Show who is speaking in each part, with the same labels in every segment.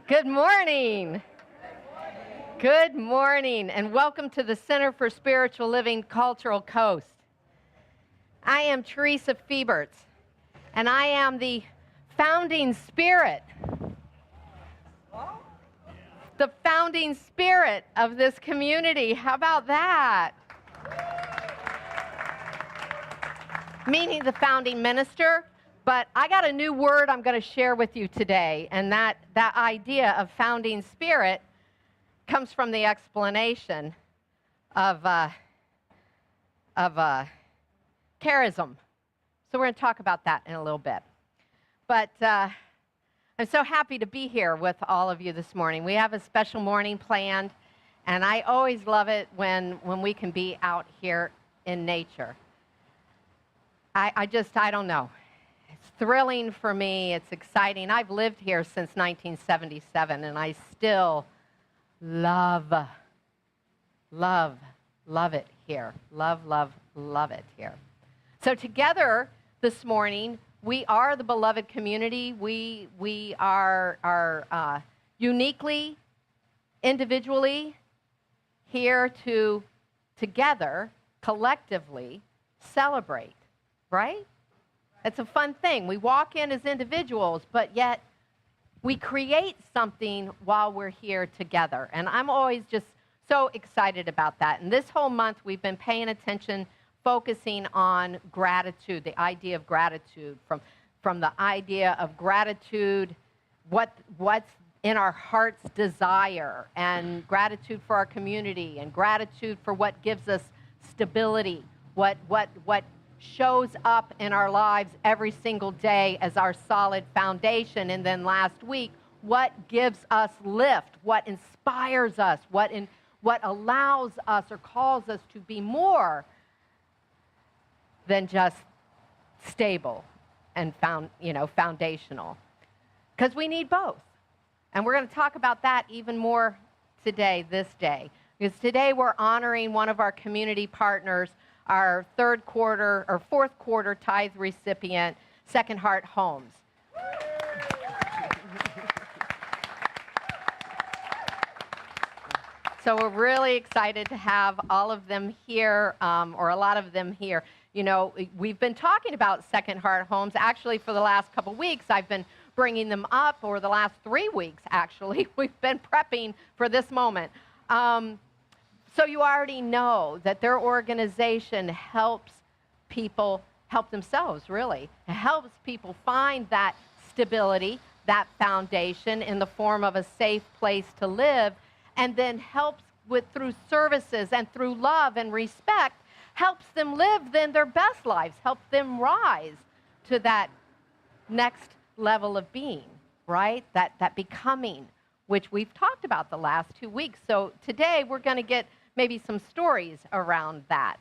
Speaker 1: Good morning. Good morning, and welcome to the Center for Spiritual Living Cultural Coast. I am Theresa, and I am the founding spirit, of this community. How about that? Meaning the founding minister. But I got a new word I'm going to share with you today, and that idea of founding spirit comes from the explanation of charism. So we're going to talk about that in a little bit. But I'm so happy to be here with all of you this morning. We have a special morning planned, and I always love it when we can be out here in nature. I don't know. It's thrilling for me. It's exciting. I've lived here since 1977, and I still love it here. Love it here. So together this morning, we are the beloved community. We are uniquely, individually here to together, collectively celebrate, right? It's a fun thing. We walk in as individuals, but yet we create something while we're here together. And I'm always just so excited about that. And this whole month, we've been paying attention, focusing on gratitude, the idea of gratitude, from the idea of gratitude, what's in our heart's desire, and gratitude for our community, and gratitude for what gives us stability, what shows up in our lives every single day as our solid foundation. And then last week, what gives us lift, what inspires us, what allows us or calls us to be more than just stable and foundational. Because we need both. And we're going to talk about that even more today, this day. Because today we're honoring one of our community partners, our fourth quarter tithe recipient, Second Heart Homes. So we're really excited to have all of them here, or a lot of them here. You know, we've been talking about Second Heart Homes. Actually, for the last couple weeks, I've been bringing them up, or the last 3 weeks, actually. We've been prepping for this moment. So you already know that their organization helps people help themselves, really. It helps people find that stability, that foundation in the form of a safe place to live, and then helps through services and through love and respect, helps them live then their best lives, helps them rise to that next level of being, right? That becoming, which we've talked about the last 2 weeks. So today we're going to get maybe some stories around that,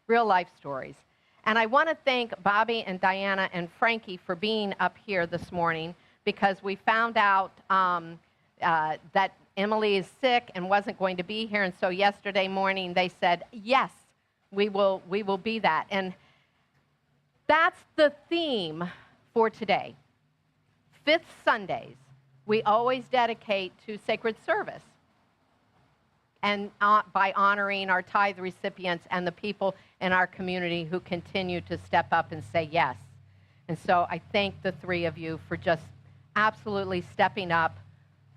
Speaker 1: real life stories. And I want to thank Bobby and Diana and Frankie for being up here this morning, because we found out that Emily is sick and wasn't going to be here. And so yesterday morning they said, yes, we will be that. And that's the theme for today. Fifth Sundays, we always dedicate to sacred service, and by honoring our tithe recipients and the people in our community who continue to step up and say yes. And so I thank the three of you for just absolutely stepping up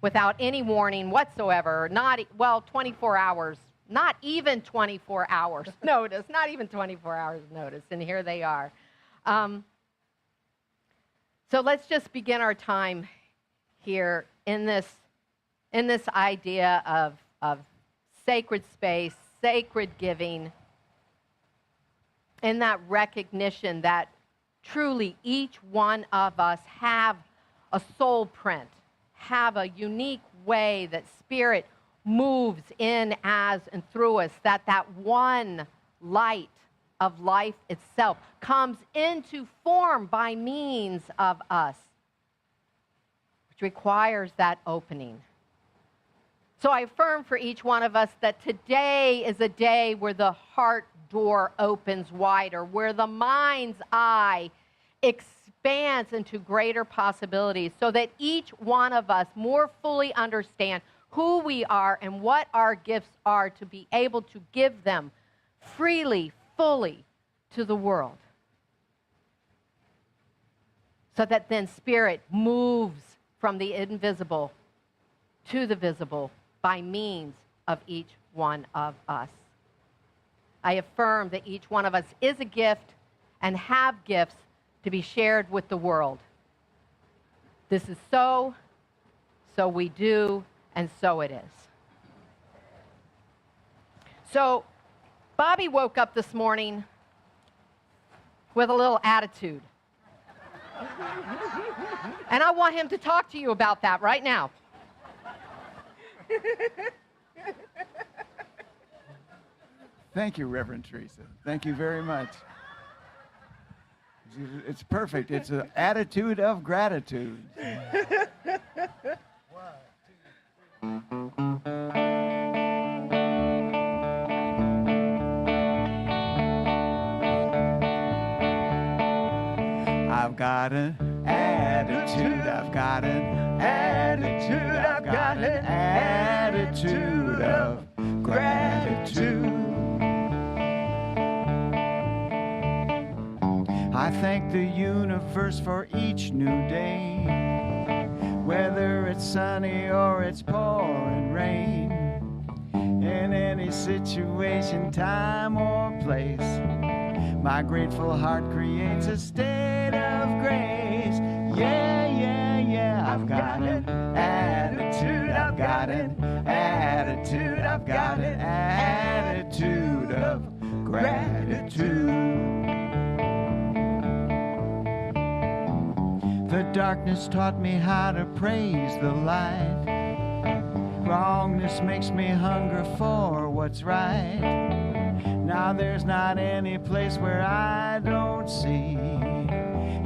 Speaker 1: without any warning whatsoever, 24 hours, not even 24 hours notice, not even 24 hours notice, and here they are. So let's just begin our time here in this idea of sacred space, sacred giving, in that recognition that truly each one of us have a soul print, have a unique way that Spirit moves in, as, and through us, that one light of life itself comes into form by means of us, which requires that opening. So I affirm for each one of us that today is a day where the heart door opens wider, where the mind's eye expands into greater possibilities so that each one of us more fully understand who we are and what our gifts are to be able to give them freely, fully to the world. So that then Spirit moves from the invisible to the visible by means of each one of us. I affirm that each one of us is a gift and have gifts to be shared with the world. This is so, so we do, and so it is. So Bobby woke up this morning with a little attitude. And I want him to talk to you about that right now.
Speaker 2: Thank you, Reverend Theresa. Thank you very much. It's perfect. It's an attitude of gratitude. I've got an attitude, I've got an attitude, I've got an attitude of gratitude. I thank the universe for each new day, whether it's sunny or it's pouring rain. In any situation, time or place, my grateful heart creates a state of grace. Yeah, yeah, yeah. I've got an attitude, I've got an attitude, I've got an attitude of gratitude. The darkness taught me how to praise the light. Wrongness makes me hunger for what's right. Now there's not any place where I don't see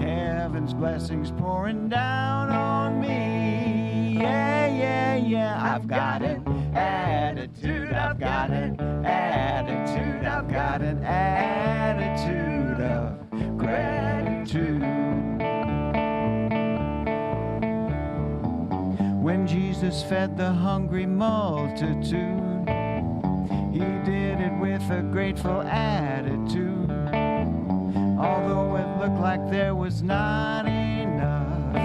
Speaker 2: heaven's blessings pouring down on me. Yeah, yeah, yeah. I've got an attitude, I've got an attitude, I've got an attitude of gratitude. When Jesus fed the hungry multitude, he did it with a grateful attitude. Although it looked like there was not enough,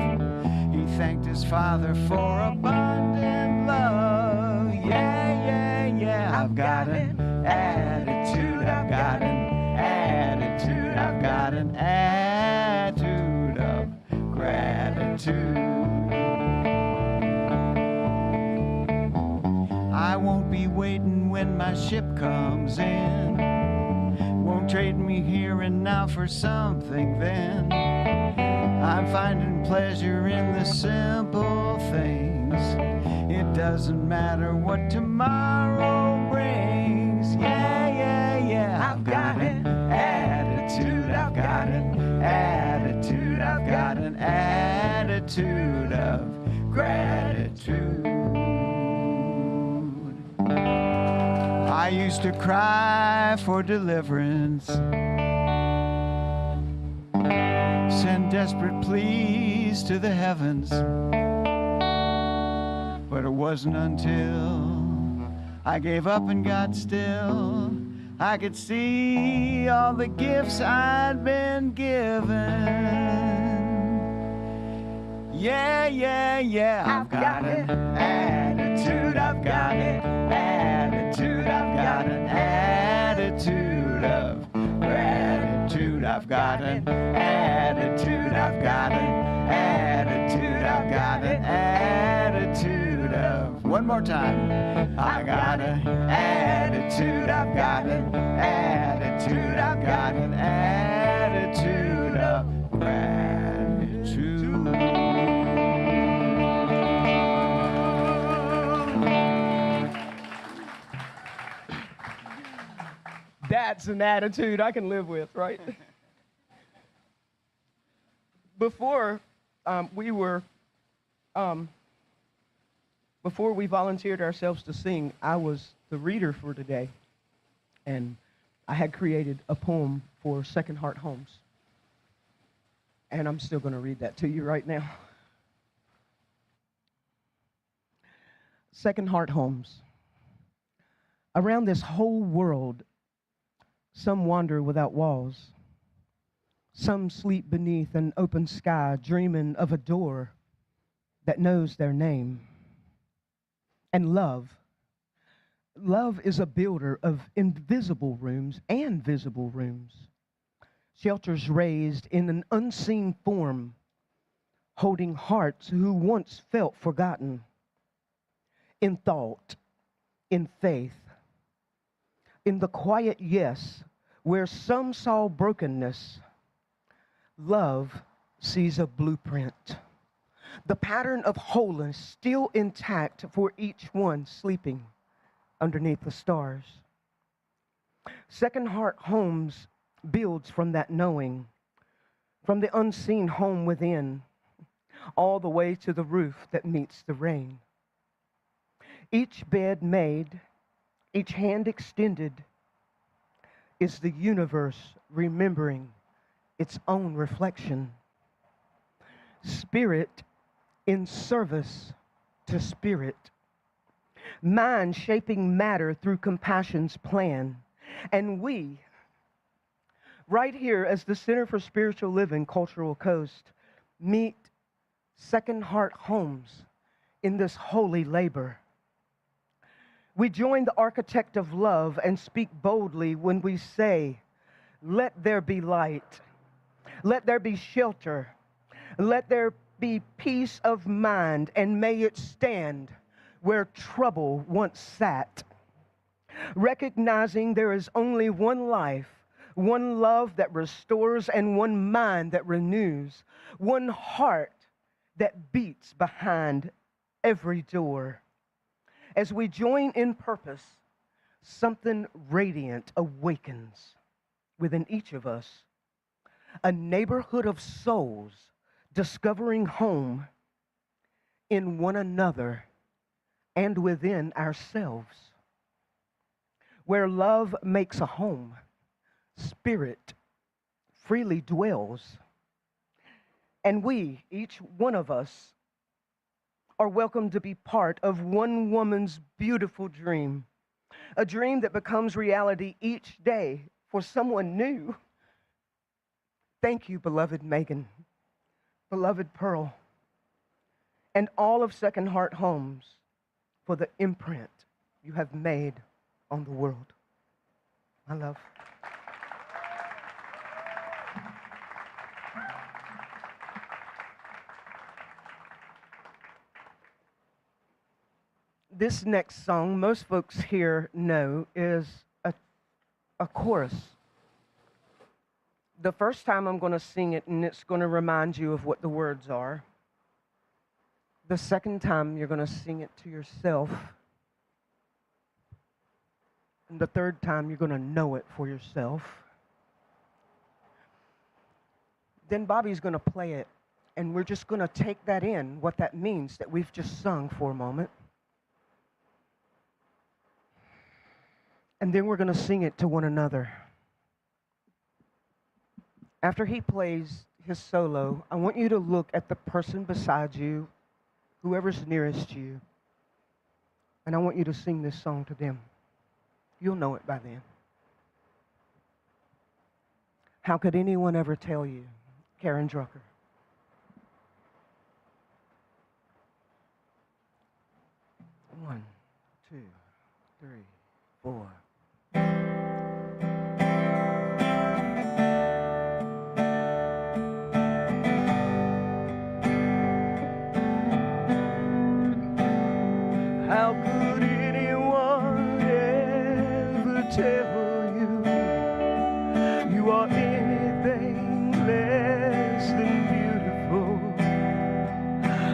Speaker 2: he thanked his Father for abundant love. Yeah, yeah, yeah. I've got an attitude, I've got an attitude, I've got an attitude of gratitude. I won't be waiting when my ship comes in. Won't trade me here and now for something then. I'm finding pleasure in the simple things. It doesn't matter what tomorrow brings. Yeah, yeah, yeah. I've got an attitude, I've got an attitude, I've got an attitude of gratitude. I used to cry for deliverance, send desperate pleas to the heavens, but it wasn't until I gave up and got still I could see all the gifts I'd been given. Yeah, yeah, yeah. I've got an attitude, I've got an attitude, I've got an attitude of gratitude. I've got an attitude, I've got an attitude, I've got an attitude of, one more time. I got an attitude, I've got an attitude, I've got an attitude of gratitude.
Speaker 3: That's an attitude I can live with, right? Before we volunteered ourselves to sing, I was the reader for today, and I had created a poem for Second Heart Homes. And I'm still going to read that to you right now. Second Heart Homes. Around this whole world, some wander without walls. Some sleep beneath an open sky, dreaming of a door that knows their name. And love is a builder of invisible rooms and visible rooms. Shelters raised in an unseen form, holding hearts who once felt forgotten. In thought, in faith, in the quiet yes, where some saw brokenness, love sees a blueprint. The pattern of wholeness still intact for each one sleeping underneath the stars. Second Heart Homes builds from that knowing, from the unseen home within, all the way to the roof that meets the rain. Each bed made, each hand extended, is the universe remembering its own reflection. Spirit in service to spirit. Mind shaping matter through compassion's plan. And we, right here as the Center for Spiritual Living Cultural Coast, meet Second Heart Homes in this holy labor. We join the architect of love and speak boldly when we say, let there be light, let there be shelter, let there be peace of mind, and may it stand where trouble once sat. Recognizing there is only one life, one love that restores, and one mind that renews, one heart that beats behind every door. As we join in purpose, something radiant awakens within each of us. A neighborhood of souls discovering home in one another and within ourselves. Where love makes a home, spirit freely dwells. And we, each one of us, are welcome to be part of one woman's beautiful dream, a dream that becomes reality each day for someone new. Thank you, beloved Megan, beloved Pearl, and all of Second Heart Homes for the imprint you have made on the world. My love. This next song, most folks here know, is a chorus. The first time I'm going to sing it, and it's going to remind you of what the words are. The second time, you're going to sing it to yourself. And the third time, you're going to know it for yourself. Then Bobby's going to play it, and we're just going to take that in, what that means that we've just sung for a moment. And then we're going to sing it to one another. After he plays his solo, I want you to look at the person beside you, whoever's nearest you, and I want you to sing this song to them. You'll know it by then. How could anyone ever tell you? Karen Drucker. One, two, three, four. How could anyone ever tell you you are anything less than beautiful?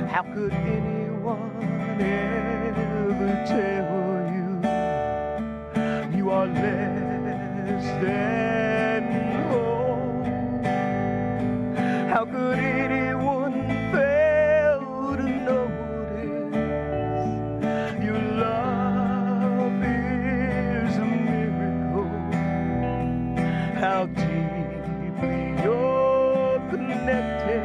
Speaker 3: How could anyone ever tell you you are less than whole? How could anyone fail to notice your love is a miracle? How deeply you're connected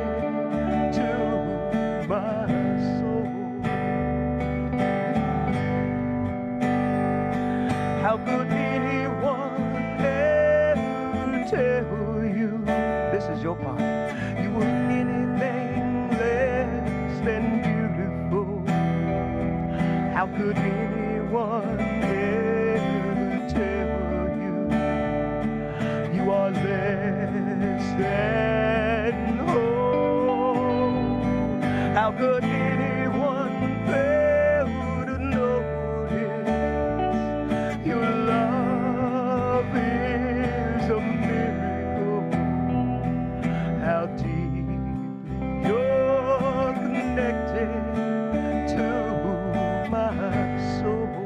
Speaker 3: your part. You were anything less than beautiful. How could anyone ever tell you you are less than whole? How could anyone fail to notice your love is a miracle? How deeply you're connected to my soul.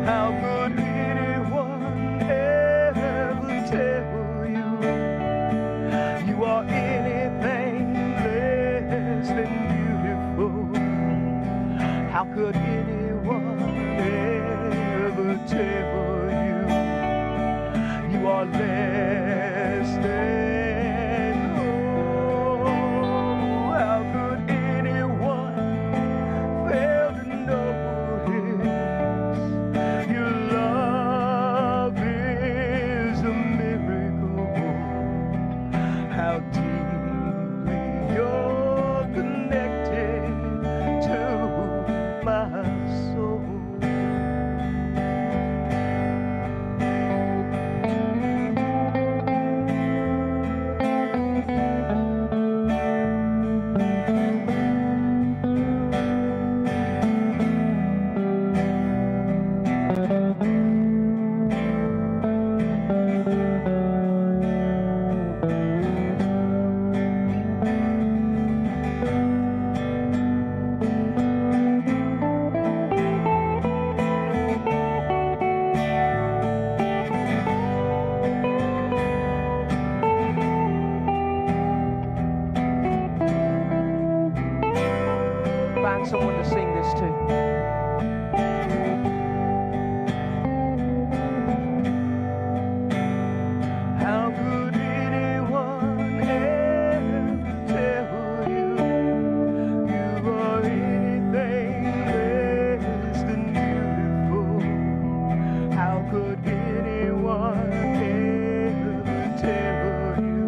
Speaker 3: How could anyone ever tell you you are anything less than beautiful? How could anyone ever tell you you are less than whole? How could anyone fail to notice your love is a miracle? How deeply you're connected to my soul. Find someone to sing this to. How could anyone ever tell you you are anything less than beautiful? How could anyone ever tell you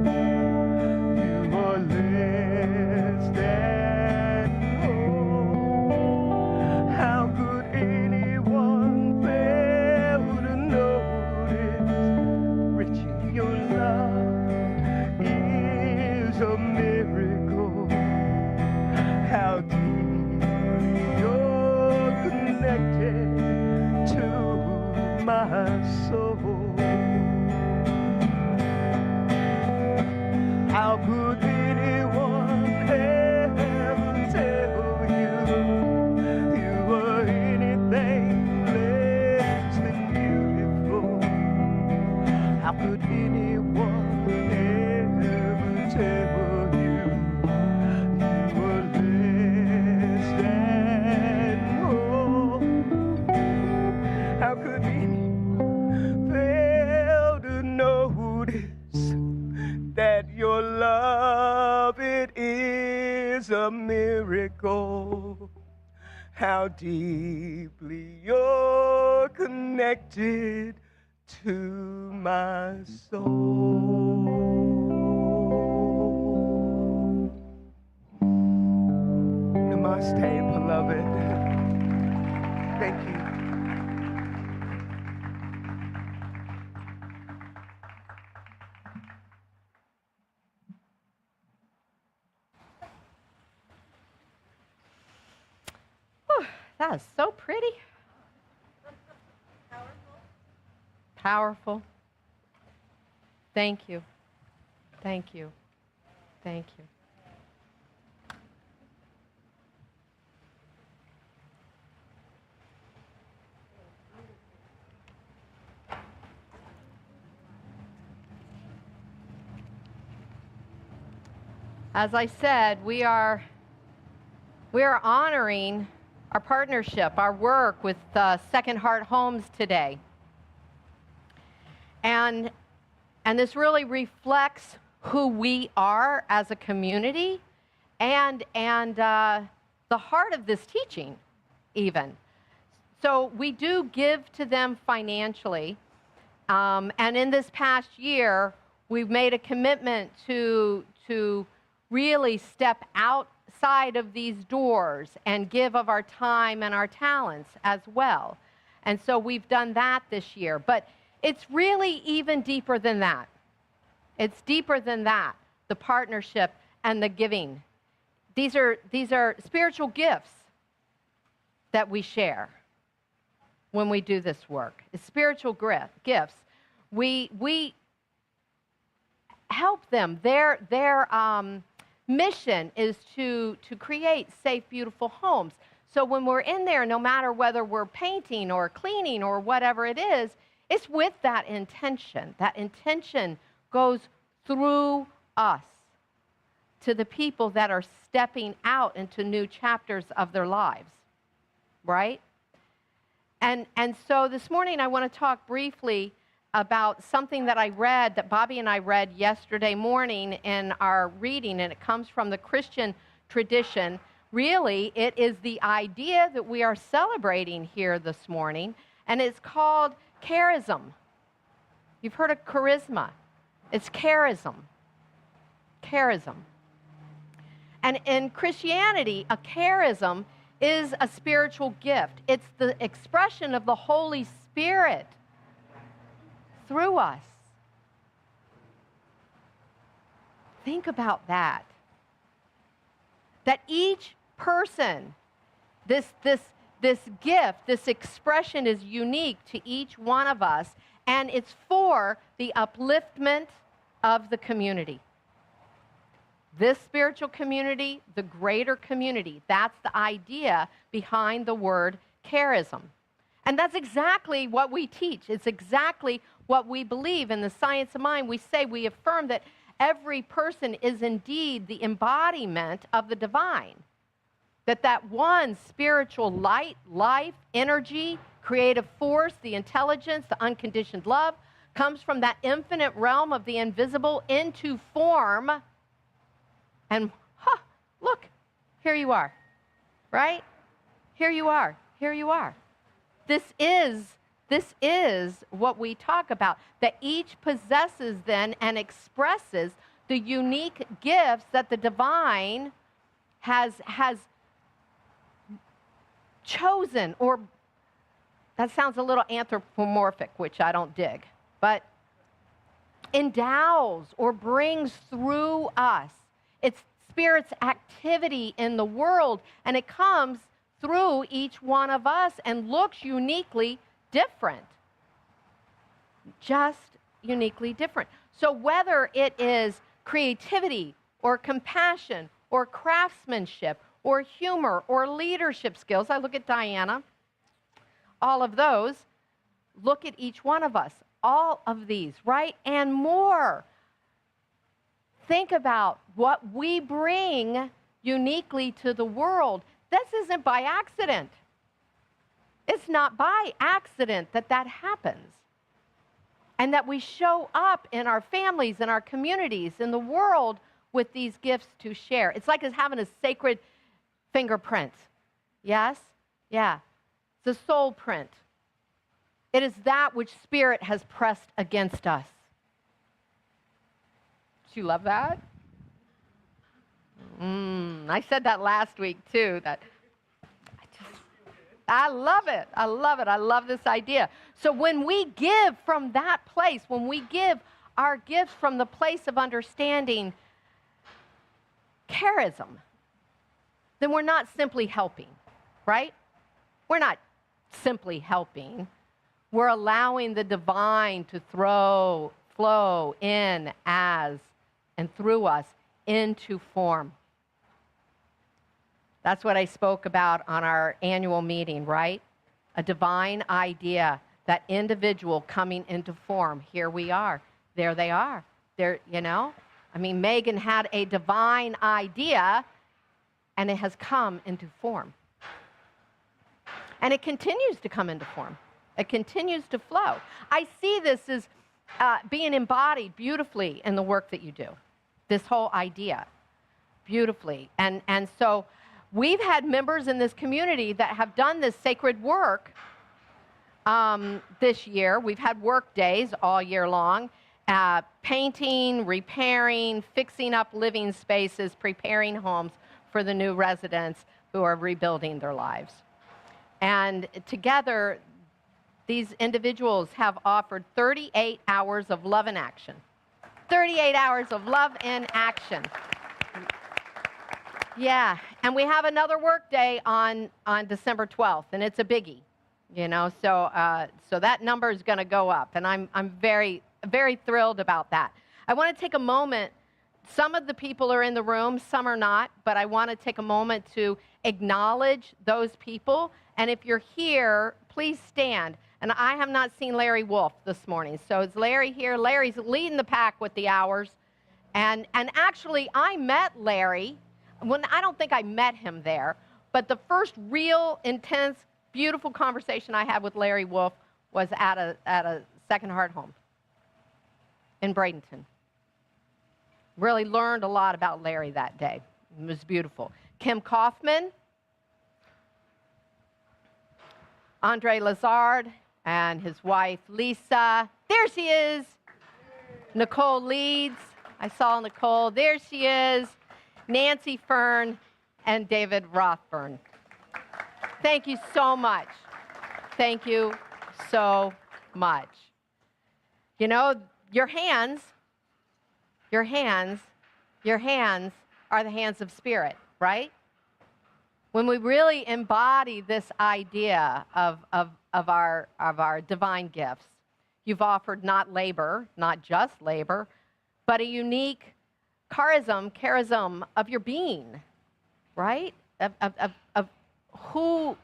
Speaker 3: you are less than whole? How could anyone fail to notice, Richie, your love is a miracle? How deeply you're connected to my soul. How could anyone ever tell you you were anything less than beautiful? How could anyone ever tell you you were less than whole? How could anyone fail to notice that your love, it is a miracle? How deeply you're connected to my soul. Namaste, beloved. Thank you.
Speaker 1: Whew, that is so pretty. Powerful. Thank you. Thank you. Thank you. As I said, we are honoring our partnership, our work with Second Heart Homes today. And this really reflects who we are as a community and the heart of this teaching even. So we do give to them financially, And in this past year, we've made a commitment to really step outside of these doors and give of our time and our talents as well. And so we've done that this year. But it's really even deeper than that. It's deeper than that, the partnership and the giving. These are spiritual gifts that we share when we do this work. It's spiritual gifts. We help them. Their mission is to create safe, beautiful homes. So when we're in there, no matter whether we're painting or cleaning or whatever it is, it's with that intention. That intention goes through us to the people that are stepping out into new chapters of their lives, right? And so this morning I want to talk briefly about something that I read, that Bobby and I read yesterday morning in our reading, and it comes from the Christian tradition. Really, it is the idea that we are celebrating here this morning, and it's called charism. You've heard of charisma. It's charism. Charism. And in Christianity, a charism is a spiritual gift. It's the expression of the Holy Spirit through us. Think about that. That each person, this gift, this expression is unique to each one of us, and it's for the upliftment of the community. This spiritual community, the greater community, that's the idea behind the word charism. And that's exactly what we teach. It's exactly what we believe. In the Science of Mind, we affirm that every person is indeed the embodiment of the divine. That one spiritual light, life, energy, creative force, the intelligence, the unconditioned love, comes from that infinite realm of the invisible into form. And, look, here you are, right? Here you are, here you are. This is what we talk about, that each possesses then and expresses the unique gifts that the divine has chosen, or that sounds a little anthropomorphic, which I don't dig, but endows or brings through us. It's Spirit's activity in the world, and it comes through each one of us and looks uniquely different. Just uniquely different. So whether it is creativity or compassion or craftsmanship or humor or leadership skills, I look at Diana, all of those, look at each one of us, all of these, right? And more. Think about what we bring uniquely to the world. This isn't by accident. It's not by accident that happens. And that we show up in our families, in our communities, in the world with these gifts to share. It's like it's having a sacred fingerprint. Yes? Yeah. It's a soul print. It is that which Spirit has pressed against us. Do you love that? I said that last week too. I love it. I love it. I love this idea. So when we give from that place, when we give our gifts from the place of understanding charism, then we're not simply helping, right? We're not simply helping. We're allowing the divine to flow in as and through us into form. That's what I spoke about on our annual meeting, right? A divine idea, that individual coming into form. Here we are. There they are. There, Megan had a divine idea, and it has come into form. And it continues to come into form. It continues to flow. I see this as being embodied beautifully in the work that you do. This whole idea, beautifully. And so we've had members in this community that have done this sacred work this year. We've had work days all year long, painting, repairing, fixing up living spaces, preparing homes for the new residents who are rebuilding their lives. And together, these individuals have offered 38 hours of love in action. 38 hours of love in action. Yeah, and we have another work day on December 12th, and it's a biggie, you know, so that number is going to go up, and I'm very, very thrilled about that. I want to take a moment. Some of the people are in the room, some are not, but I want to take a moment to acknowledge those people, and if you're here, please stand. And I have not seen Larry Wolf this morning, so is Larry here? Larry's leading the pack with the hours, and actually, I met Larry. When I don't think I met him there, but the first real, intense, beautiful conversation I had with Larry Wolf was at a Second Heart home in Bradenton. Really learned a lot about Larry that day. It was beautiful. Kim Kaufman, Andre Lazard, and his wife, Lisa. There she is. Nicole Leeds. I saw Nicole. There she is. Nancy Fern, and David Rothburn. Thank you so much. Thank you so much. You know, your hands are the hands of spirit, right? When we really embody this idea of our divine gifts, you've offered not labor, not just labor, but a unique charism of your being, right? Of who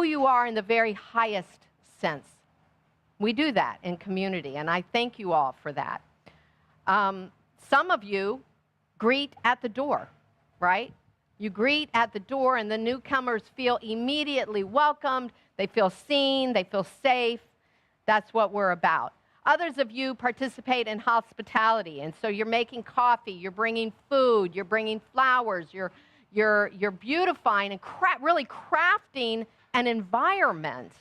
Speaker 1: you are in the very highest sense. We do that in community, and I thank you all for that. Some of you greet at the door, right? You greet at the door, and the newcomers feel immediately welcomed. They feel seen. They feel safe. That's what we're about. Others of you participate in hospitality, and so you're making coffee, you're bringing food, you're bringing flowers, you're beautifying and really crafting an environment,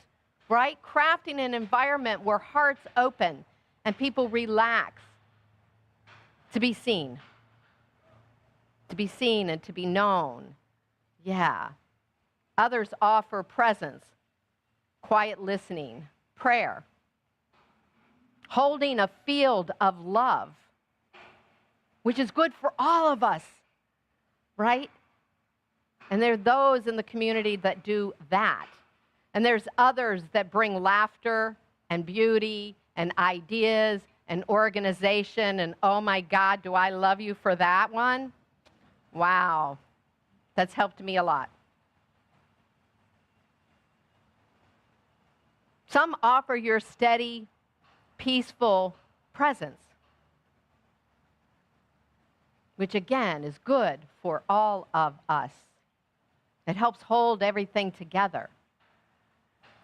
Speaker 1: right? Crafting an environment where hearts open and people relax to be seen and to be known. Yeah. Others offer presence, quiet listening, prayer, holding a field of love, which is good for all of us, right? And there are those in the community that do that. And there's others that bring laughter and beauty and ideas and organization. And oh my God, do I love you for that one? Wow. That's helped me a lot. Some offer your steady, peaceful presence, which again is good for all of us. It helps hold everything together.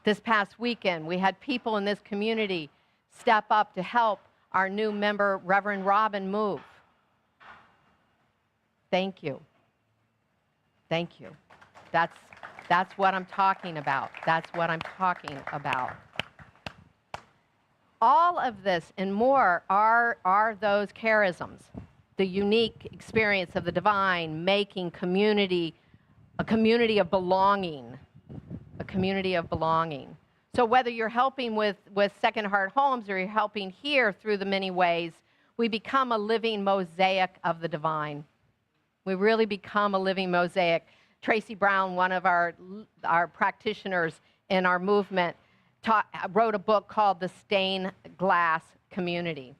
Speaker 1: This past weekend, we had people in this community step up to help our new member, Reverend Robin, move. Thank you. Thank you. That's what I'm talking about. That's what I'm talking about. All of this and more are those charisms, the unique experience of the divine, making community a community of belonging, a community of belonging. So whether you're helping with Second Heart Homes or you're helping here through the many ways, we become a living mosaic of the divine. We really become a living mosaic. Tracy Brown, one of our practitioners in our movement, wrote a book called The Stained Glass Community.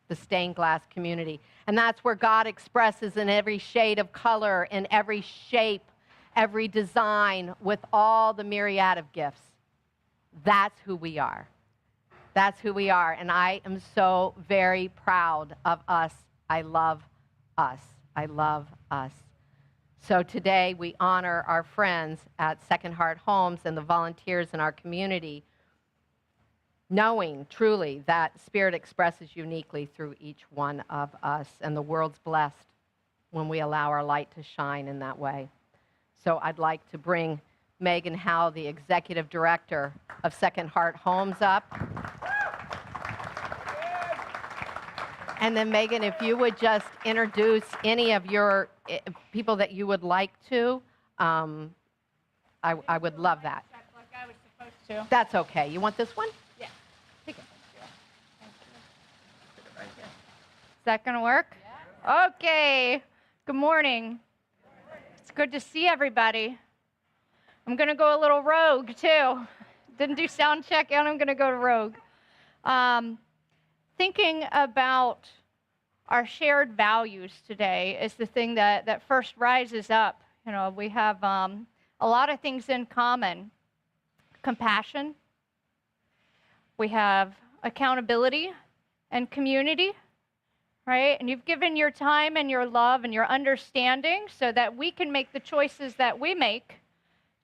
Speaker 1: The Stained Glass Community. And that's where God expresses in every shade of color, in every shape, every design, with all the myriad of gifts. That's who we are. That's who we are. And I am so very proud of us. I love us. I love us. So today we honor our friends at Second Heart Homes and the volunteers in our community, knowing truly that Spirit expresses uniquely through each one of us, and the world's blessed when we allow our light to shine in that way. So I'd like to bring Megan Howe, the Executive Director of Second Heart Homes, up. And then, Megan, if you would just introduce any of your people that you would like to, I would love that.
Speaker 4: Like I was supposed to.
Speaker 1: That's okay. You want this one?
Speaker 4: Yeah. Take it. Is that going to work? Yeah. Okay. Good morning. It's good to see everybody. I'm going to go a little rogue, too. Didn't do sound check, and I'm going to go rogue. Thinking about our shared values today is the thing that first rises up. You know, we have a lot of things in common. Compassion. We have accountability and community, right? And you've given your time and your love and your understanding so that we can make the choices that we make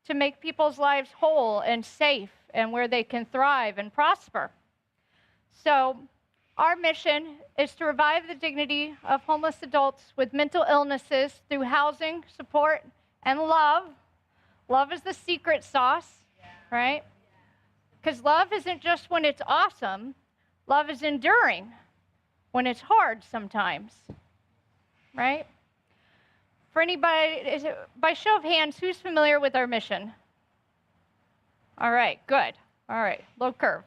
Speaker 4: to make people's lives whole and safe and where they can thrive and prosper. So our mission is to revive the dignity of homeless adults with mental illnesses through housing, support, and love. Love is the secret sauce, right? Because love isn't just when it's awesome. Love is enduring when it's hard sometimes, right? For anybody, by show of hands, who's familiar with our mission? All right, good. All right, low curve.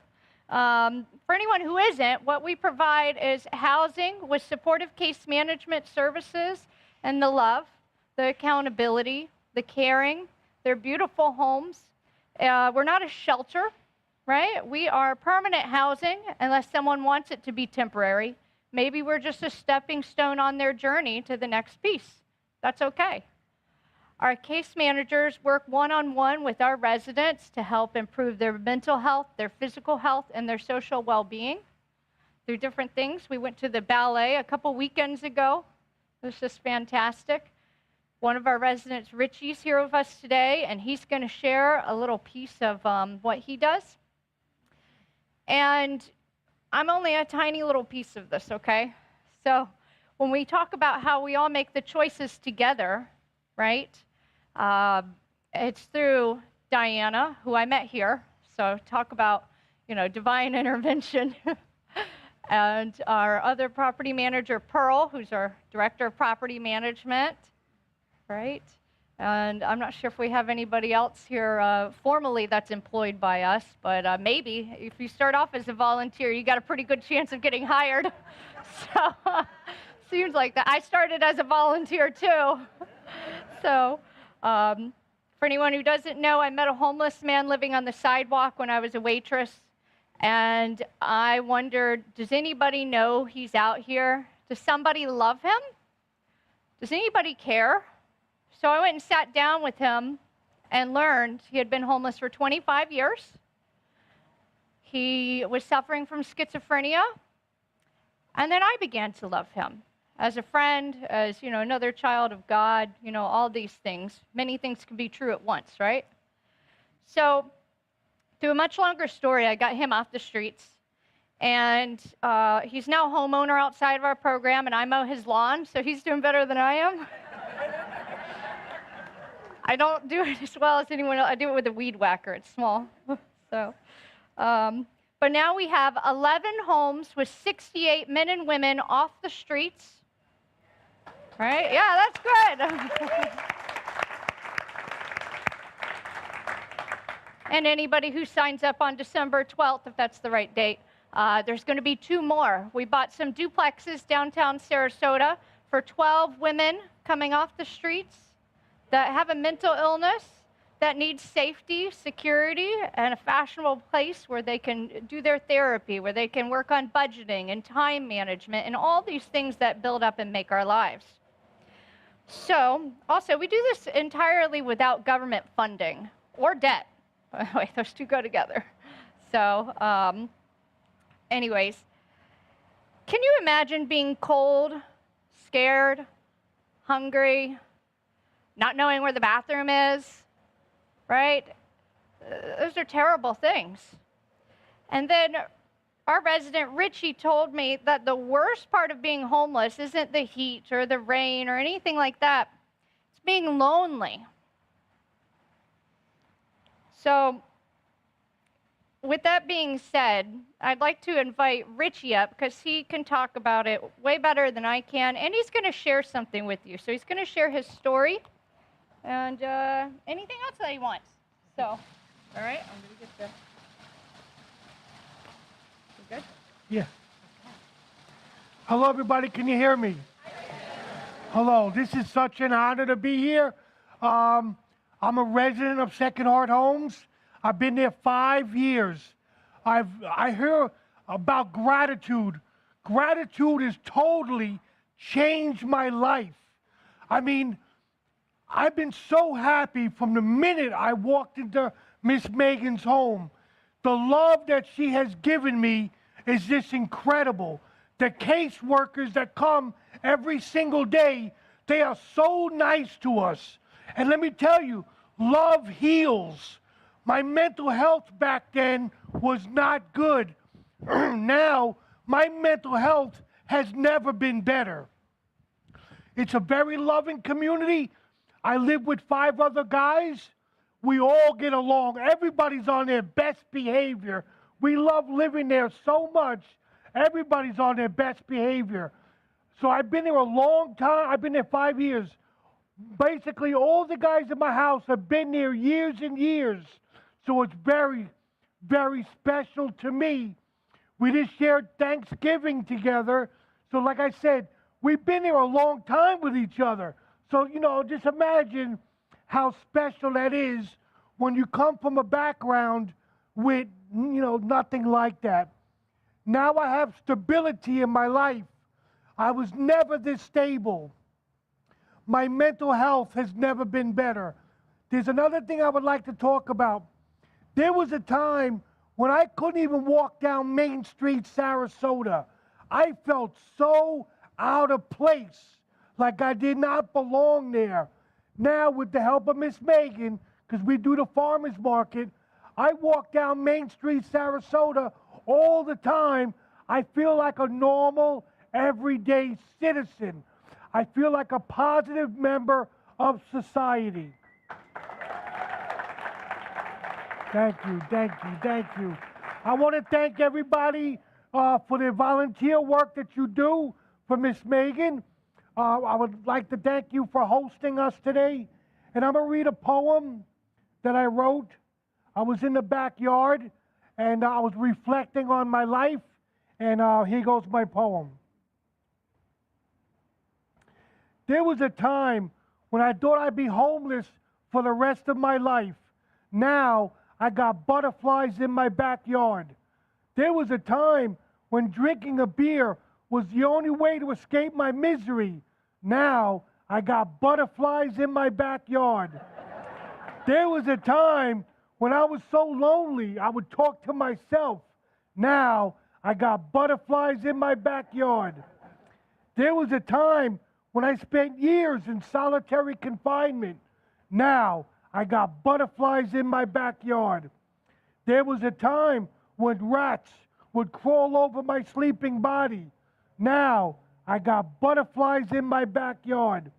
Speaker 4: For anyone who isn't, what we provide is housing with supportive case management services and the love, the accountability, the caring. They're beautiful homes. We're not a shelter, right? We are permanent housing unless someone wants it to be temporary. Maybe we're just a stepping stone on their journey to the next piece. That's okay. Our case managers work one-on-one with our residents to help improve their mental health, their physical health, and their social well-being through different things. We went to the ballet a couple weekends ago. It was just fantastic. One of our residents, Richie's here with us today, and he's going to share a little piece of what he does. And I'm only a tiny little piece of this, okay? So when we talk about how we all make the choices together, right? It's through Diana, who I met here. So talk about, you know, divine intervention. And our other property manager, Pearl, who's our director of property management, right? And I'm not sure if we have anybody else here formally that's employed by us, but maybe if you start off as a volunteer, you got a pretty good chance of getting hired. So seems like that. I started as a volunteer too. So for anyone who doesn't know, I met a homeless man living on the sidewalk when I was a waitress. And I wondered, does anybody know he's out here? Does somebody love him? Does anybody care? So I went and sat down with him and learned he had been homeless for 25 years. He was suffering from schizophrenia. And then I began to love him as a friend, as, you know, another child of God, you know, all these things. Many things can be true at once, right? So through a much longer story, I got him off the streets. And he's now a homeowner outside of our program, and I mow his lawn, so he's doing better than I am. I don't do it as well as anyone else. I do it with a weed whacker. It's small. So, but now we have 11 homes with 68 men and women off the streets. Right? Yeah, that's good. And anybody who signs up on December 12th, if that's the right date, there's going to be 2 more. We bought some duplexes downtown Sarasota for 12 women coming off the streets that have a mental illness, that need safety, security, and a fashionable place where they can do their therapy, where they can work on budgeting and time management and all these things that build up and make our lives. So, also, we do this entirely without government funding or debt. By the way, those two go together. So, anyways, can you imagine being cold, scared, hungry, not knowing where the bathroom is, right? Those are terrible things. And then our resident, Richie, told me that the worst part of being homeless isn't the heat or the rain or anything like that. It's being lonely. So with that being said, I'd like to invite Richie up because he can talk about it way better than I can, and he's going to share something with you. So he's going to share his story and anything else that he wants. So, all right, I'm going to get the... You good?
Speaker 5: Yeah. Hello, everybody. Can you hear me? Hello. This is such an honor to be here. I'm a resident of Second Heart Homes. I've been there 5 years. I hear about gratitude. Gratitude has totally changed my life. I mean, I've been so happy from the minute I walked into Miss Megan's home. The love that she has given me is just incredible. The caseworkers that come every single day, they are so nice to us. And let me tell you, love heals. My mental health back then was not good. Now, my mental health has never been better. It's a very loving community. I live with 5 other guys. We all get along. Everybody's on their best behavior. We love living there so much. Everybody's on their best behavior. So I've been there a long time. I've been there 5 years. Basically, all the guys in my house have been there years and years. So it's very, very special to me. We just shared Thanksgiving together. So like I said, we've been there a long time with each other. So, you know, just imagine how special that is when you come from a background with, you know, nothing like that. Now I have stability in my life. I was never this stable. My mental health has never been better. There's another thing I would like to talk about. There was a time when I couldn't even walk down Main Street, Sarasota. I felt so out of place, like I did not belong there. Now, with the help of Miss Megan, because we do the farmers market, I walk down Main Street, Sarasota all the time. I feel like a normal, everyday citizen. I feel like a positive member of society. Thank you, thank you, thank you. I want to thank everybody for their volunteer work that you do for Miss Megan. I would like to thank you for hosting us today. And I'm going to read a poem that I wrote. I was in the backyard, and I was reflecting on my life. And here goes my poem. There was a time when I thought I'd be homeless for the rest of my life. Now, I got butterflies in my backyard. There was a time when drinking a beer was the only way to escape my misery. Now, I got butterflies in my backyard. There was a time when I was so lonely, I would talk to myself. Now, I got butterflies in my backyard. There was a time when I spent years in solitary confinement. Now, I got butterflies in my backyard. There was a time when rats would crawl over my sleeping body. Now, I got butterflies in my backyard.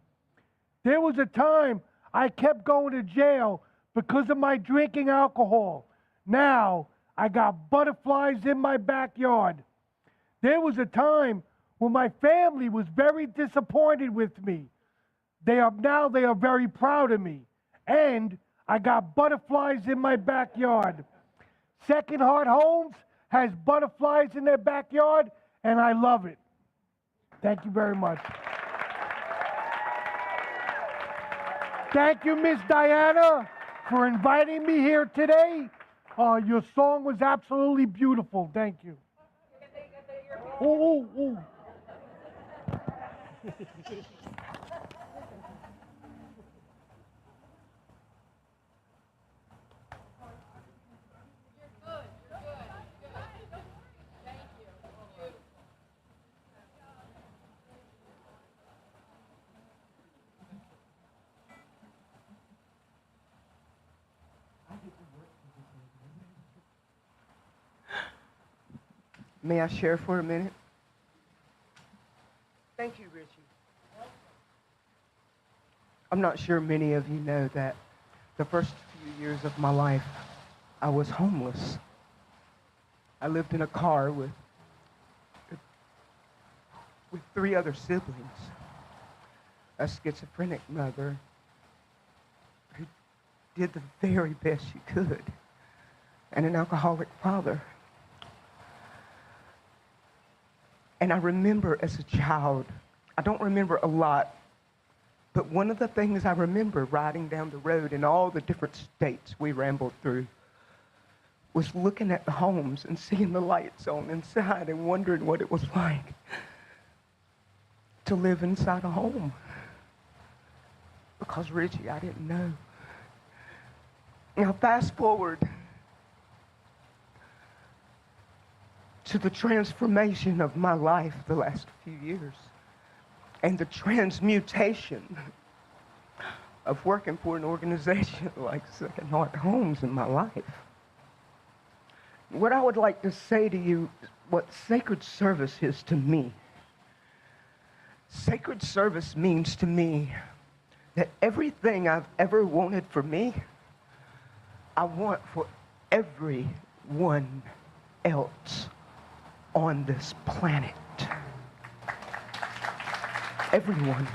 Speaker 5: There was a time I kept going to jail because of my drinking alcohol. Now, I got butterflies in my backyard. There was a time when my family was very disappointed with me. Now they are very proud of me. And I got butterflies in my backyard. Second Heart Homes has butterflies in their backyard, and I love it. Thank you very much. Thank you, Miss Diana, for inviting me here today. Your song was absolutely beautiful. Thank you. Oh, oh, oh.
Speaker 3: May I share for a minute? Thank you, Richie. I'm not sure many of you know that the first few years of my life, I was homeless. I lived in a car with 3 other siblings. A schizophrenic mother who did the very best she could, and an alcoholic father. And I remember as a child, I don't remember a lot, but one of the things I remember riding down the road in all the different states we rambled through was looking at the homes and seeing the lights on inside and wondering what it was like to live inside a home. Because Richie, I didn't know. Now fast forward to the transformation of my life the last few years and the transmutation of working for an organization like Second Heart Homes in my life. What I would like to say to you is what sacred service is to me. Sacred service means to me that everything I've ever wanted for me, I want for everyone else on this planet. Everyone.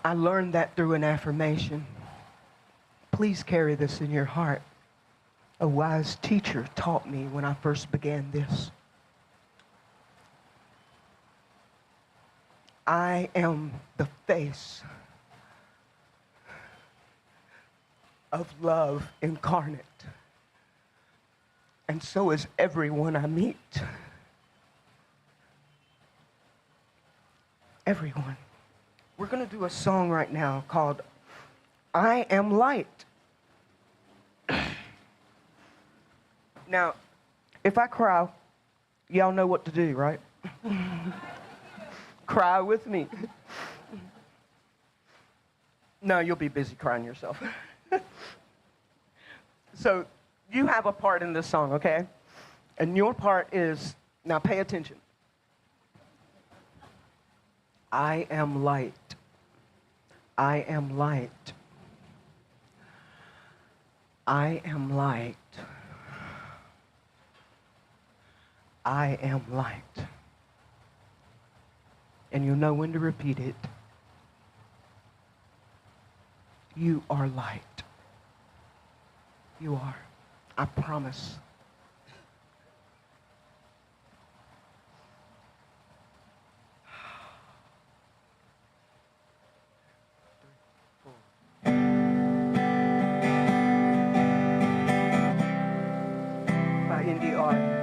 Speaker 3: I learned that through an affirmation. Please carry this in your heart. A wise teacher taught me when I first began this. I am the face of love incarnate. And so is everyone I meet. Everyone. We're going to do a song right now called I Am Light. Now, if I cry, y'all know what to do, right? Cry with me. No, you'll be busy crying yourself. So, you have a part in this song, okay? And your part is, now pay attention. I am light. I am light. I am light. I am light. And you'll know when to repeat it. You are light. You are. I promise. By NDR.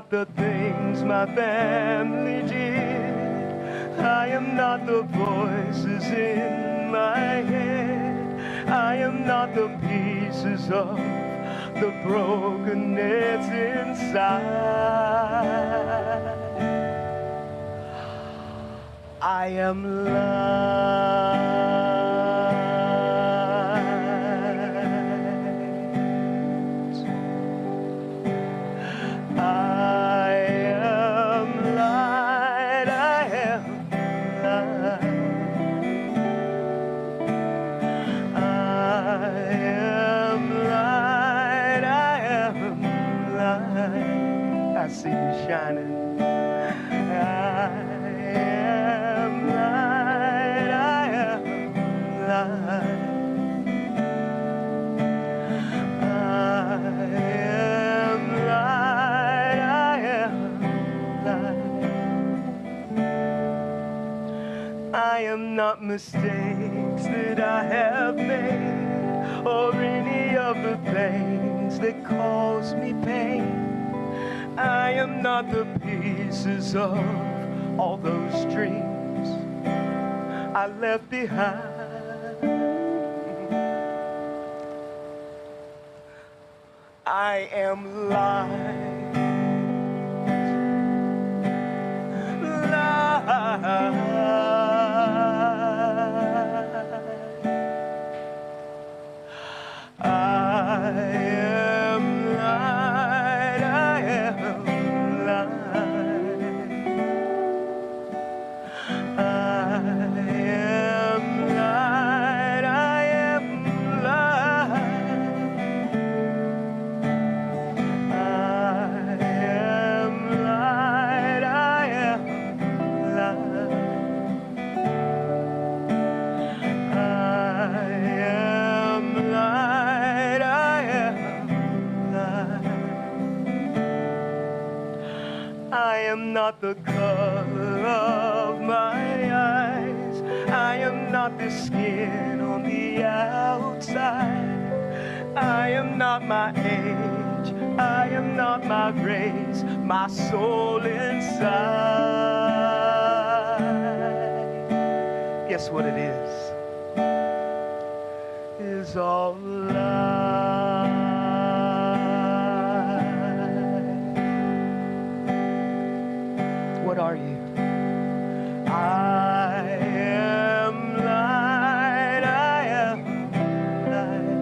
Speaker 3: The things my family did. I am not the voices in my head. I am not the pieces of the brokenness inside. I am light. See you shining. I am light. I am light. I am light. I am light. I am not mistakes that I have made.
Speaker 2: or any of the things that cause me pain. I am not the pieces of all those dreams I left behind. I am light. The color of my eyes, I am not the skin on the outside, I am not my age, I am not my race, my soul inside. Guess what it is all love. What are you? I am light, I am light.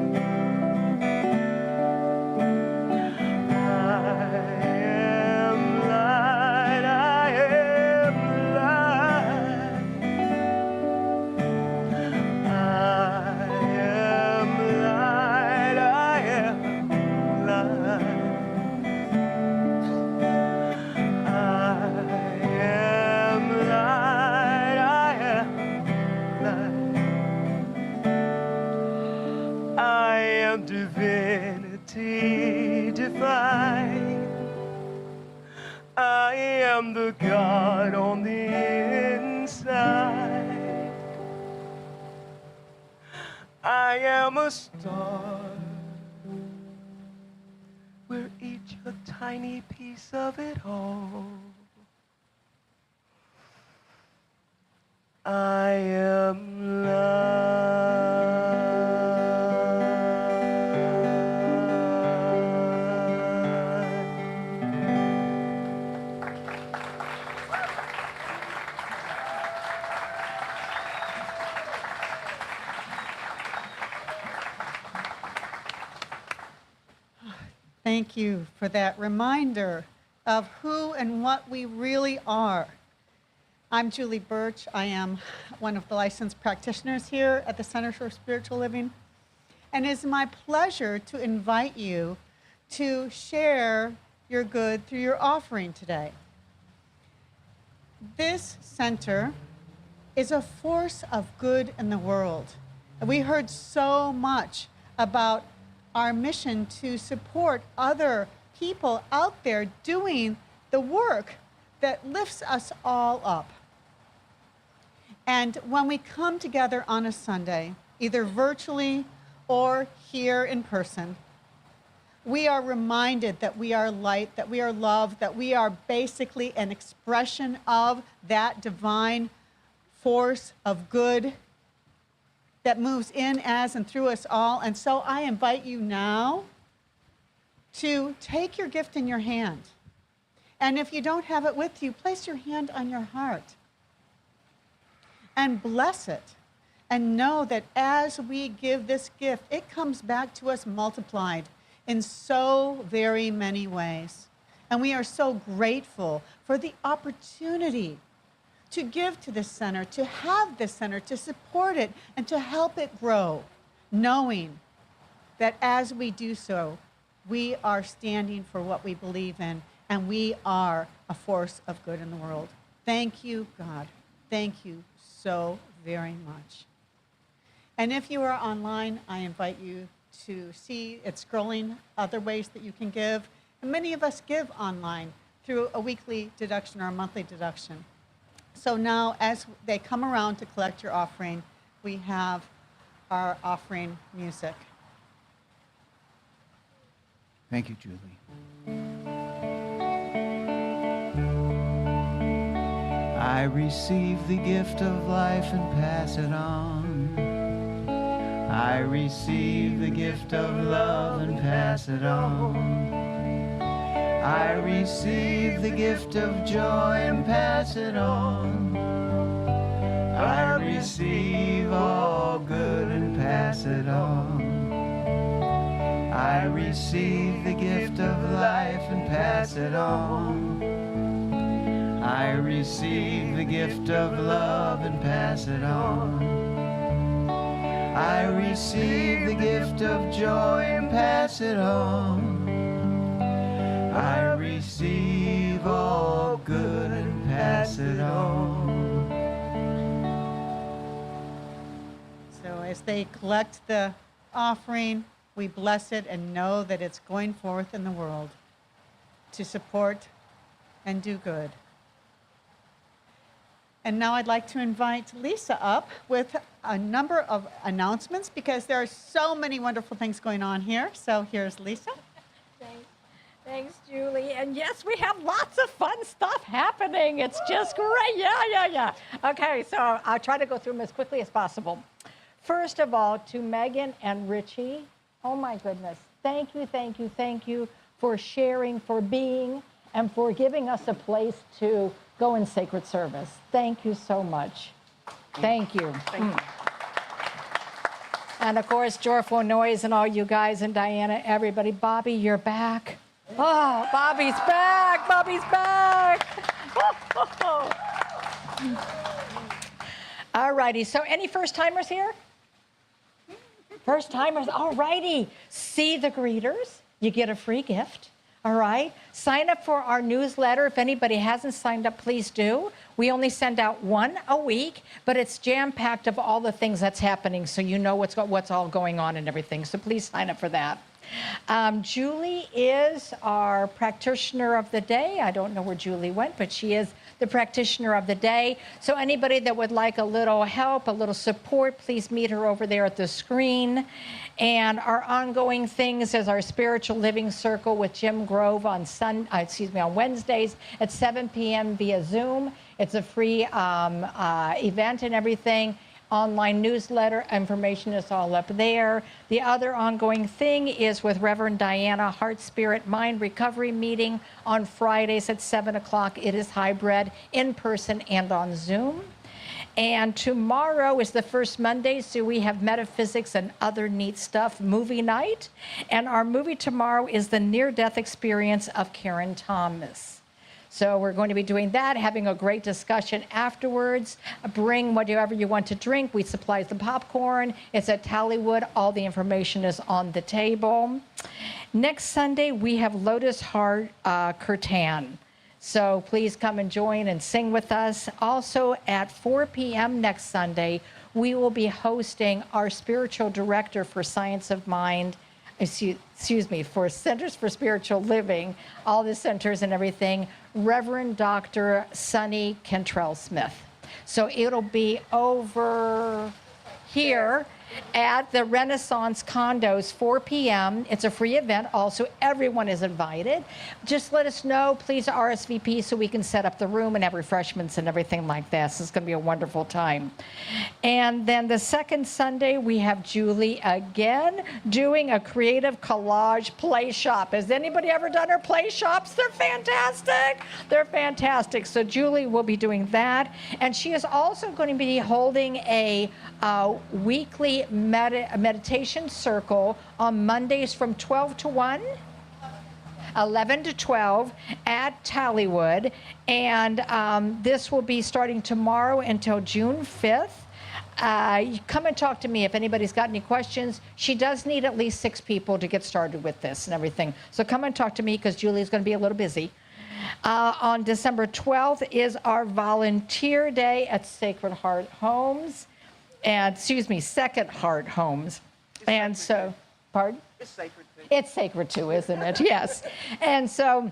Speaker 2: I am light, I am light. I am light, I am light. Divinity divine, I am the God on the inside. I am a star, we're each a tiny piece of it all. I am love.
Speaker 6: Thank you for that reminder of who and what we really are. I'm Julie Birch. I am one of the licensed practitioners here at the Center for Spiritual Living. And it is my pleasure to invite you to share your good through your offering today. This center is a force of good in the world. And we heard so much about our mission to support other people out there doing the work that lifts us all up. And when we come together on a Sunday, either virtually or here in person, we are reminded that we are light, that we are love, that we are basically an expression of that divine force of good that moves in, as, and through us all. And so I invite you now to take your gift in your hand. And if you don't have it with you, place your hand on your heart and bless it. And know that as we give this gift, it comes back to us multiplied in so very many ways. And we are so grateful for the opportunity to give to this center, to have this center, to support it, and to help it grow, knowing that as we do so, we are standing for what we believe in, and we are a force of good in the world. Thank you, God. Thank you so very much. And if you are online, I invite you to see it's scrolling other ways that you can give. And many of us give online through a weekly deduction or a monthly deduction. So now, as they come around to collect your offering, we have our offering music.
Speaker 2: Thank you, Julie. I receive the gift of life and pass it on. I receive the gift of love and pass it on. I receive the gift of joy and pass it on. I receive all good and pass it on. I receive the gift of life and pass it on. I receive the gift of love and pass it on. I receive the gift of joy and pass it on. I receive all good and pass it on.
Speaker 6: So as they collect the offering, we bless it and know that it's going forth in the world to support and do good. And now I'd like to invite Lisa up with a number of announcements because there are so many wonderful things going on here. So here's Lisa.
Speaker 7: Thanks, Julie. And yes, we have lots of fun stuff happening. It's just great. Yeah. Okay, so I'll try to go through them as quickly as possible. First of all, to Megan and Richie, oh my goodness, thank you for sharing, for being, and for giving us a place to go in sacred service. Thank you so much. Thank you. And of course, Joyful Noise and all you guys and Diana, everybody. Bobby, you're back. Oh, Bobby's back. Bobby's back. All righty. So any first-timers here? First-timers. All righty. See the greeters. You get a free gift. All right. Sign up for our newsletter. If anybody hasn't signed up, please do. We only send out one a week, but it's jam-packed of all the things that's happening, so you know what's all going on and everything. So please sign up for that. Julie is our practitioner of the day. I don't know where Julie went, but she is the practitioner of the day. So anybody that would like a little help, a little support, please meet her over there at the screen. And our ongoing things is our spiritual living circle with Jim Grove on Wednesdays at 7 p.m. via Zoom. It's a free event and everything. Online newsletter information is all up there. The other ongoing thing is with Reverend Diana, Heart, Spirit, Mind Recovery meeting on Fridays at 7 o'clock. It is hybrid, in person and on Zoom. And tomorrow is the first Monday, so we have metaphysics and other neat stuff, movie night. And our movie tomorrow is the near-death experience of Karen Thomas. So we're going to be doing that, having a great discussion afterwards. Bring whatever you want to drink. We supply the popcorn. It's at Tallywood. All the information is on the table. Next Sunday, we have Lotus Heart Kirtan. So please come and join and sing with us. Also at 4 p.m. next Sunday, we will be hosting our spiritual director for Science of Mind, for Centers for Spiritual Living, all the centers and everything, Reverend Dr. Sunny Cantrell Smith. So it'll be over here at the Renaissance Condos, 4 p.m. It's a free event. Also, everyone is invited. Just let us know, please RSVP so we can set up the room and have refreshments and everything like that. So it's going to be a wonderful time. And then the second Sunday, we have Julie again doing a creative collage play shop. Has anybody ever done her play shops? They're fantastic. They're fantastic. So Julie will be doing that. And she is also going to be holding a weekly meditation circle on Mondays from 12 to 1, 11 to 12 at Tallywood. And this will be starting tomorrow until June 5th. Come and talk to me if anybody's got any questions. She does need at least 6 people to get started with this and everything. So come and talk to me because Julie's going to be a little busy. On December 12th is our volunteer day at Sacred Heart Homes. And Second Heart Homes. And so, pardon?
Speaker 2: It's sacred too.
Speaker 7: It's sacred too, isn't it? Yes. And so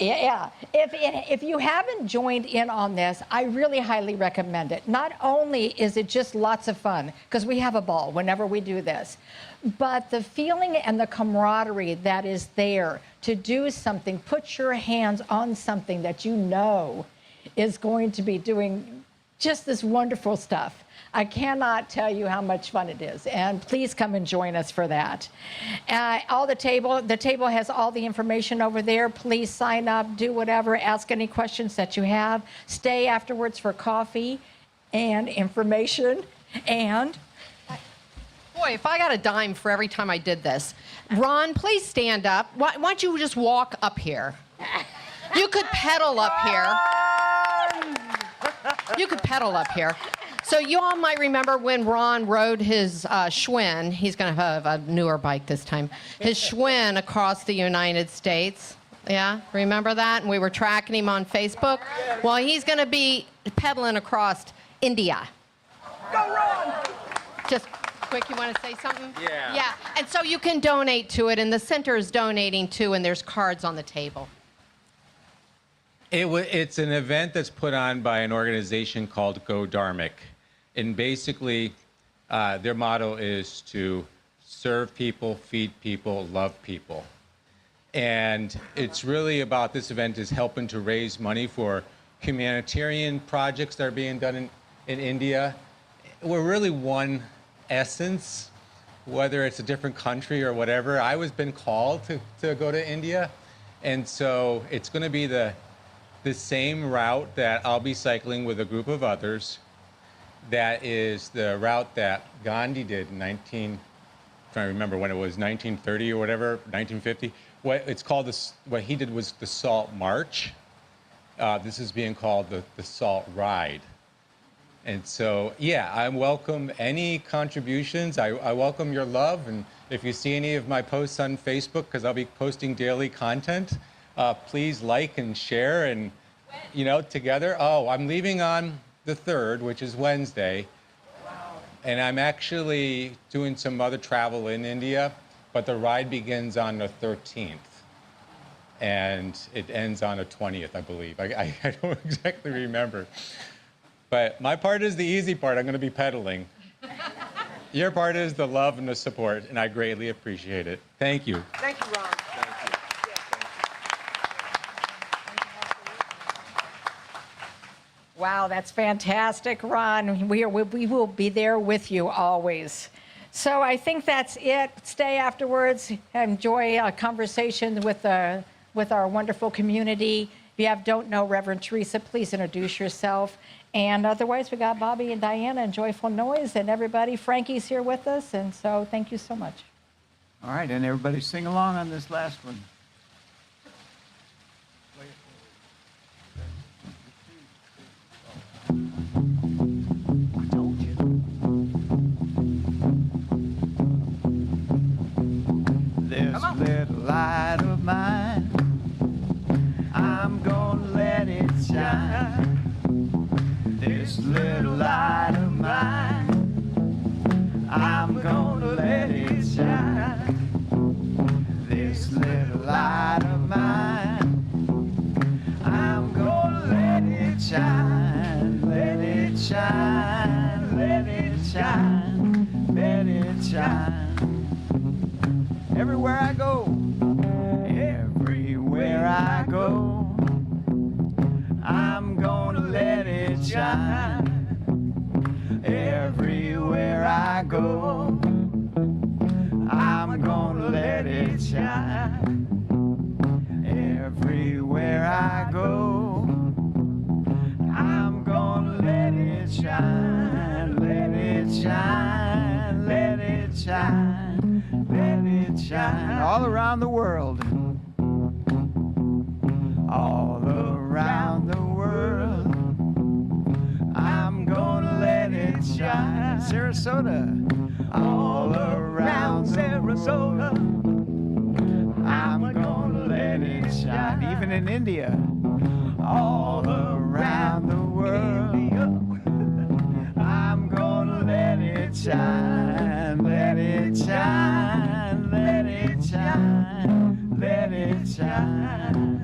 Speaker 7: Yeah. If you haven't joined in on this, I really highly recommend it. Not only is it just lots of fun, because we have a ball whenever we do this, but the feeling and the camaraderie that is there to do something, put your hands on something that you know is going to be doing just this wonderful stuff. I cannot tell you how much fun it is, and please come and join us for that. The table has all the information over there. Please sign up, do whatever, ask any questions that you have. Stay afterwards for coffee and information. And
Speaker 1: boy, if I got a dime for every time I did this. Ron, please stand up. Why don't you just walk up here? You could pedal up here. You could pedal up here. So you all might remember when Ron rode his Schwinn. He's going to have a newer bike this time. His Schwinn across the United States. Yeah, remember that? And we were tracking him on Facebook. Well, he's going to be pedaling across India.
Speaker 3: Go, Ron!
Speaker 1: Just quick, you want to say something?
Speaker 8: Yeah.
Speaker 1: Yeah, and so you can donate to it, and the center is donating too, and there's cards on the table.
Speaker 8: It's an event that's put on by an organization called Go Dharmic. And basically, their motto is to serve people, feed people, love people. And it's really about, this event is helping to raise money for humanitarian projects that are being done in India. We're really one essence, whether it's a different country or whatever. I was been called to go to India. And so it's going to be the same route that I'll be cycling with a group of others. That is the route that Gandhi did in I'm trying to remember when it was, 1930 or whatever, 1950. What he did was the Salt March. This is being called the Salt Ride. And so, yeah, I welcome any contributions. I welcome your love. And if you see any of my posts on Facebook, because I'll be posting daily content, please like and share and, together. Oh, I'm leaving on the 3rd, which is Wednesday. Wow. And I'm actually doing some other travel in India, but the ride begins on the 13th. And it ends on the 20th, I believe. I don't exactly remember. But my part is the easy part. I'm going to be pedaling. Your part is the love and the support, and I greatly appreciate it. Thank you.
Speaker 3: Thank you, Ron.
Speaker 7: wow, that's fantastic, Ron. We will be there with you always. So I think that's it. Stay afterwards. Enjoy a conversation with our wonderful community. If you don't know Reverend Theresa, please introduce yourself. And otherwise, we got Bobby and Diana and Joyful Noise and everybody. Frankie's here with us, and so thank you so much.
Speaker 2: All right, and everybody sing along on this last one. This little light of mine, I'm gonna let it shine. This little light of mine, I'm gonna let it shine. This little light of mine, I'm gonna let it shine. Let it shine, let it shine, let it shine. Everywhere I go, everywhere I go, I'm gonna let it shine. Everywhere I go, I'm gonna let it shine. Everywhere I go, I'm gonna let it shine. Let it shine, let it shine, let it shine. All around the world, all around the world, I'm gonna let it shine. Sarasota, all around Sarasota, I'm gonna let it shine. Even in India, all around the world, I'm gonna let it shine. Let it shine, let it shine, let it shine.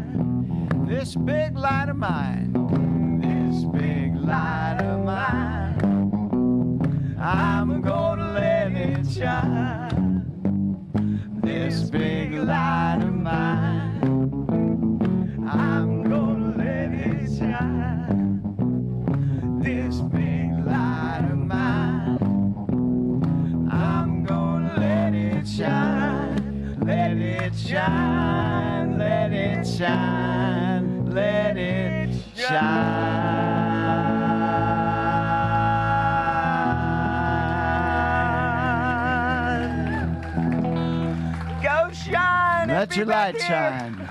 Speaker 2: this big light of mine, this big light of mine, I'm gonna let it shine. This big light of mine, I'm gonna let it shine. This big light of mine, I'm gonna let it shine. Let it shine, let it shine, let it shine. Go shine. Let your light shine.